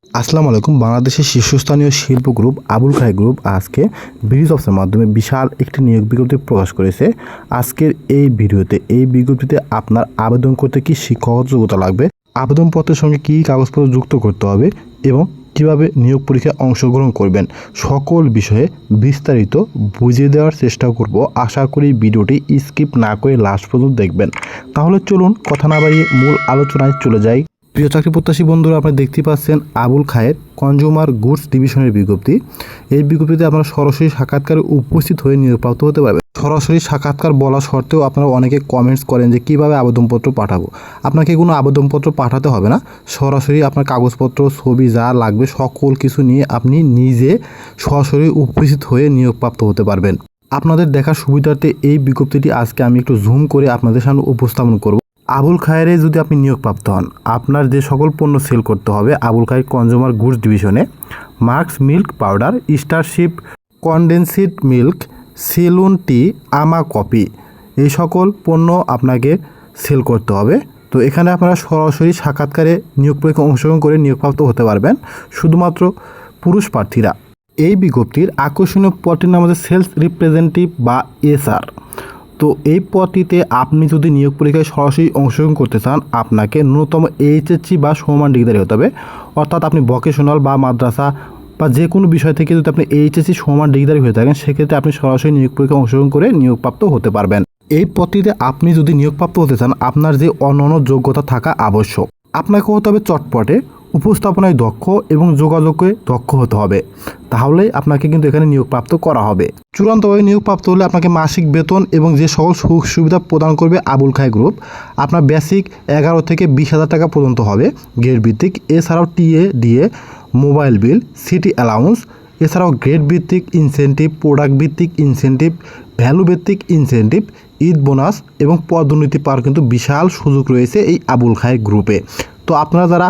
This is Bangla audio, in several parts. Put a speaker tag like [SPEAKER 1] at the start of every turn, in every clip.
[SPEAKER 1] আসসালামু আলাইকুম। বাংলাদেশের শীর্ষস্থানীয় শিল্প গ্রুপ আবুল খায়ের গ্রুপ আজকে ব্রিজ অফিসের মাধ্যমে বিশাল একটি নিয়োগ বিজ্ঞপ্তি প্রকাশ করেছে। আজকের এই বিজ্ঞপ্তিতে আপনার আবেদন করতে কি শিক্ষাগত যোগ্যতা লাগবে, আবেদনপত্রের সঙ্গে কী কাগজপত্র যুক্ত করতে হবে এবং কিভাবে নিয়োগ পরীক্ষায় অংশগ্রহণ করবেন, সকল বিষয়ে বিস্তারিত বুঝিয়ে দেওয়ার চেষ্টা করব। আশা করি ভিডিওটি স্কিপ না করে লাস্ট পর্যন্ত দেখবেন। তাহলে চলুন কথা না বাড়িয়ে মূল আলোচনায় চলে যাই। প্রিয় চাকরি প্রত্যাশী বন্ধুরা, আপনারা দেখতে পাচ্ছেন আবুল খায়ের কনজিউমার গুডস ডিভিশনের বিজ্ঞপ্তি। এই বিজ্ঞপ্তিতে আপনারা সরাসরি সাক্ষাৎকারে উপস্থিত হয়ে নিয়োগপ্রাপ্ত হতে পারবেন। সরাসরি সাক্ষাৎকার বলা সত্ত্বেও আপনারা অনেকে কমেন্টস করেন যে কীভাবে আবেদনপত্র পাঠাবো। আপনাকে কোনো আবেদনপত্র পাঠাতে হবে না, সরাসরি আপনার কাগজপত্র, ছবি যা লাগবে সকল কিছু নিয়ে আপনি নিজে সরাসরি উপস্থিত হয়ে নিয়োগপ্রাপ্ত হতে পারবেন। আপনাদের দেখার সুবিধার্থে এই বিজ্ঞপ্তিটি আজকে আমি একটু জুম করে আপনাদের সামনে উপস্থাপন করব। আবুল খায়েরে যদি আপনি নিয়োগপ্রাপ্ত হন, আপনার যে সকল পণ্য সেল করতে হবে আবুল খায়ের কনজিউমার গুডস ডিভিশনে, Marks milk powder, Starship condensed milk, Ceylon tea, আমা কফি, এই সকল পণ্য আপনাকে সেল করতে হবে। তো এখানে আপনারা সরাসরি সাক্ষাৎকারে নিয়োগ পরীক্ষায় অংশগ্রহণ করে নিয়োগপ্রাপ্ত হতে পারবেন শুধুমাত্র পুরুষ প্রার্থীরা। এই বিজ্ঞপ্তির আকর্ষণীয় পদটির নাম হচ্ছে সেলস রিপ্রেজেন্টেটিভ বা এসআর। তো এই পদটিতে আপনি যদি নিয়োগ পরীক্ষায় সরাসরি অংশগ্রহণ করতে চান, আপনাকে ন্যূনতম এইচএসসি বা সমমান ডিগ্রি হতে হবে। অর্থাৎ আপনি ভোকেশনাল বা মাদ্রাসা বা যে কোনো বিষয় থেকে যদি আপনি এইচএসসি সমমান ডিগ্রি হয়ে থাকেন, সেক্ষেত্রে আপনি সরাসরি নিয়োগ পরীক্ষায় অংশগ্রহণ করে নিয়োগপ্রাপ্ত হতে পারবেন। এই পদটিতে আপনি যদি নিয়োগপ্রাপ্ত হতে চান, আপনার যে অন্যান্য যোগ্যতা থাকা আবশ্যক। আপনাকে হতে হবে চটপটে, উপস্থাপনায় দক্ষ এবং যোগাযোগে দক্ষ হতে হবে, তাহলেই আপনাকে কিন্তু এখানে নিয়োগপ্রাপ্ত করা হবে। চূড়ান্তভাবে নিয়োগপ্রাপ্ত হলে আপনাকে মাসিক বেতন এবং যে সকল সুযোগ সুবিধা প্রদান করবে আবুল খায়ের গ্রুপ, আপনার বেসিক 11 থেকে 20,000 টাকা পর্যন্ত হবে গ্রেড ভিত্তিক। এছাড়াও TA, DA, mobile bill, city allowance, এছাড়াও গ্রেড ভিত্তিক ইনসেন্টিভ, প্রোডাক্ট ভিত্তিক ইনসেন্টিভ, ভ্যালু ভিত্তিক ইনসেন্টিভ, ঈদ বোনাস এবং পদোন্নতি পাওয়ার কিন্তু বিশাল সুযোগ রয়েছে এই আবুল খায়ের গ্রুপে। তো আপনারা যারা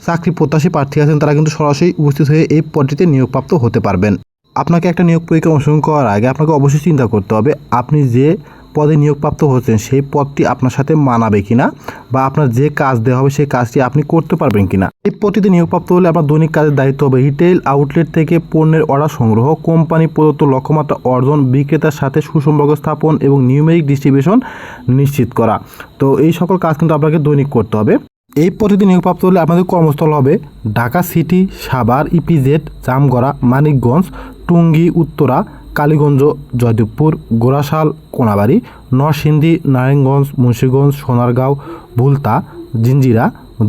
[SPEAKER 1] চাকরি প্রত্যাশী প্রার্থী আছেন তারা কিন্তু সরাসরি উপস্থিত হয়ে এই পদটিতে নিয়োগপ্রাপ্ত হতে পারবেন। আপনাকে একটা নিয়োগ পরীক্ষায় অংশগ্রহণ করার আগে আপনাকে অবশ্যই চিন্তা করতে হবে আপনি যে পদে নিয়োগপ্রাপ্ত হচ্ছেন সেই পদটি আপনার সাথে মানাবে কিনা, বা আপনার যে কাজ দেওয়া হবে সেই কাজটি আপনি করতে পারবেন কিনা। এই পদটিতে নিয়োগপ্রাপ্ত হলে আপনার দৈনিক কাজের দায়িত্ব হবে রিটেইল আউটলেট থেকে পণ্যের অর্ডার সংগ্রহ, কোম্পানি প্রদত্ত লক্ষ্যমাত্রা অর্জন, বিক্রেতার সাথে সুসম্পর্ক স্থাপন এবং নিউমেরিক ডিস্ট্রিবিউশন নিশ্চিত করা। তো এই সকল কাজ কিন্তু আপনাকে দৈনিক করতে হবে। এই পদ্ধতি নিয়োগপ্রাপ্ত হলে আপনাদের কর্মস্থল হবে ঢাকা সিটি, সাভার, ইপিজেড, জামগড়া, মানিকগঞ্জ, টুঙ্গি, উত্তরা, কালীগঞ্জ, জয়দেবপুর, গোরাশাল, কোনাবাড়ি, নরসিংদী, নারায়ণগঞ্জ, মুন্সিগঞ্জ, সোনারগাঁও, ভুলতা, জিঞ্জিরা,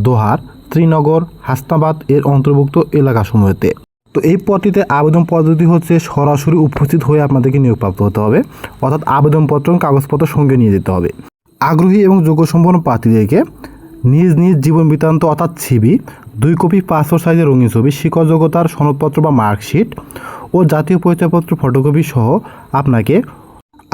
[SPEAKER 1] দোহার, শ্রীনগর, হাসনাবাদ এর অন্তর্ভুক্ত এলাকাসমূহেতে। তো এই পদটিতে আবেদন পদ্ধতি হচ্ছে সরাসরি উপস্থিত হয়ে আপনাদেরকে নিয়োগপ্রাপ্ত হতে হবে, অর্থাৎ আবেদনপত্র কাগজপত্র সঙ্গে নিয়ে যেতে হবে। আগ্রহী এবং যোগ্যসম্পন্ন প্রার্থীদেরকে নিজ নিজ জীবন বৃত্তান্ত অর্থাৎ সিভি, 2 কপি পাসপোর্ট সাইজের রঙিন ছবি, শিক্ষক যোগ্যতার সনদপত্র বা মার্কশিট ও জাতীয় পরিচয়পত্র ফটোকপি সহ আপনাকে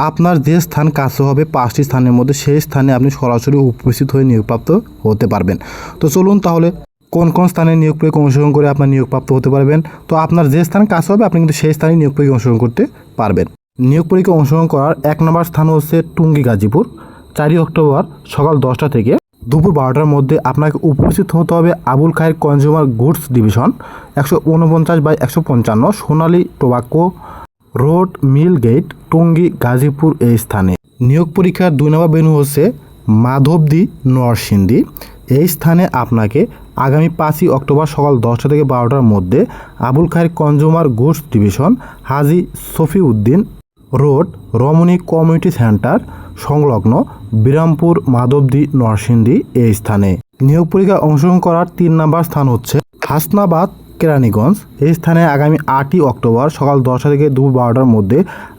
[SPEAKER 1] আপনার যে স্থান কাছে হবে 5টি স্থানের মধ্যে সেই স্থানে আপনি সরাসরি উপস্থিত হয়ে নিয়োগপ্রাপ্ত হতে পারবেন। তো চলুন তাহলে কোন কোন স্থানে নিয়োগ পরীক্ষা অংশগ্রহণ করে আপনার নিয়োগপ্রাপ্ত হতে পারবেন। তো আপনার যে স্থান কাছে হবে আপনি কিন্তু সেই স্থানে নিয়োগ পরীক্ষা অংশগ্রহণ করতে পারবেন। নিয়োগ পরীক্ষা অংশগ্রহণ করার 1 নম্বর স্থান হচ্ছে টুঙ্গি, গাজীপুর। 4 অক্টোবর সকাল 10টা থেকে দুপুর 12টার মধ্যে আপনাকে উপস্থিত হতে হবে Abul Khair consumer goods division, 149/155 সোনালী টোবাকো রোড, মিল গেট, টঙ্গী, গাজীপুর এই স্থানে। নিয়োগ পরীক্ষার 2 নম্বর ভেন্যু হচ্ছে মাধবদী, নরসিংদী। এই স্থানে আপনাকে আগামী 5 অক্টোবর সকাল 10টা থেকে 12টার মধ্যে Abul Khair consumer goods division, হাজী সফিউদ্দিন রোড, রমণী কমিউনিটি সেন্টার সংলগ্ন, বিরামপুর, মাধবদী, নরসিংদী এই স্থানে। নিয়োগ পরীক্ষায় অংশগ্রহণ করার 3 নম্বর স্থান হচ্ছে হাসনাবাদ, কেরানীগঞ্জ। এই স্থানে আগামী 8 অক্টোবর সকাল 10টা থেকে দুপুর 12টার মধ্যে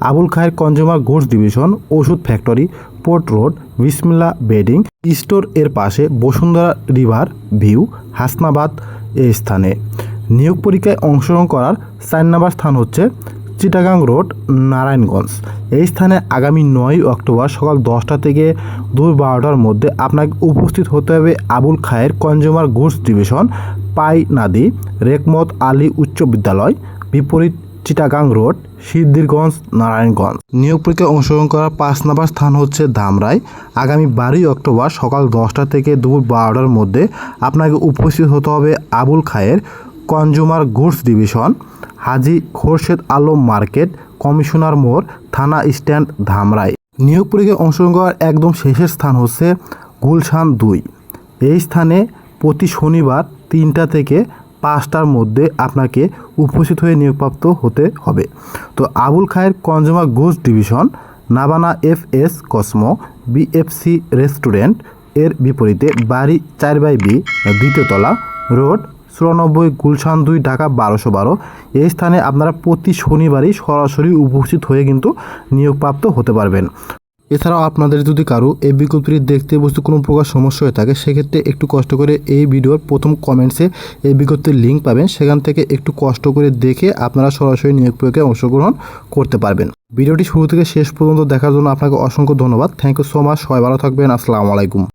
[SPEAKER 1] Abul Khair consumer goods division, ওষুধ ফ্যাক্টরি, পোর্ট রোড, বিসমিল্লা বেডিং স্টোর এর পাশে, বসুন্ধরা রিভার ভিউ, হাসনাবাদ এই স্থানে। নিয়োগ পরীক্ষায় অংশগ্রহণ করার 4 নম্বর স্থান হচ্ছে চিটাগাং রোড, নারায়ণগঞ্জ। এই স্থানে আগামী 9 অক্টোবর সকাল 10টা থেকে দুপুর 12টার মধ্যে আপনাকে উপস্থিত হতে হবে Abul Khair consumer goods division, পাই নাদি, রেকমত আলী উচ্চ বিদ্যালয়, বিপরীত, চিটাগাং রোড, সিদ্ধিরগঞ্জ, নারায়ণগঞ্জ। নিয়োগ পরীক্ষায় অংশগ্রহণ করার 5 নম্বর স্থান হচ্ছে ধামরাই। আগামী 12 অক্টোবর সকাল 10টা থেকে দুপুর 12টার মধ্যে আপনাকে উপস্থিত হতে হবে Abul Khair consumer goods division, হাজী খোরশেদ আলম মার্কেট, কমিশনার মোড়, থানা স্ট্যান্ড, ধামরাই। নিয়োগ পরীক্ষায় অংশগ্রহণ করার একদম শেষের স্থান হচ্ছে গুলশান 2। এই স্থানে প্রতি শনিবার 3টা থেকে 5টার মধ্যে আপনাকে উপস্থিত হয়ে নিয়োগপ্রাপ্ত হতে হবে। তো Abul Khair consumer goods division, নাবানা FS কসমো, BFC রেস্টুরেন্ট এর বিপরীতে, বাড়ি 4/B, 2য় তলা, রোড 94, গুলশান 2, ঢাকা 1212। এই স্থানে আপনারা প্রতি শনিবারই সরাসরি উপস্থিত হয়ে কিন্তু নিয়োগপ্রাপ্ত হতে পারবেন। এছাড়াও আপনাদের যদি কারো এই বিজ্ঞপ্তিটি দেখতে বুঝতে কোনো প্রকার সমস্যা হয়ে থাকে, সেক্ষেত্রে একটু কষ্ট করে এই ভিডিওর প্রথম কমেন্টসে এই বিজ্ঞপ্তির লিঙ্ক পাবেন, সেখান থেকে একটু কষ্ট করে দেখে আপনারা সরাসরি নিয়োগ প্রক্রিয়ায় অংশগ্রহণ করতে পারবেন। ভিডিওটি শুরু থেকে শেষ পর্যন্ত দেখার জন্য আপনাকে অসংখ্য ধন্যবাদ। Thank you so much. সবাই ভালো থাকবেন। আসসালামু আলাইকুম।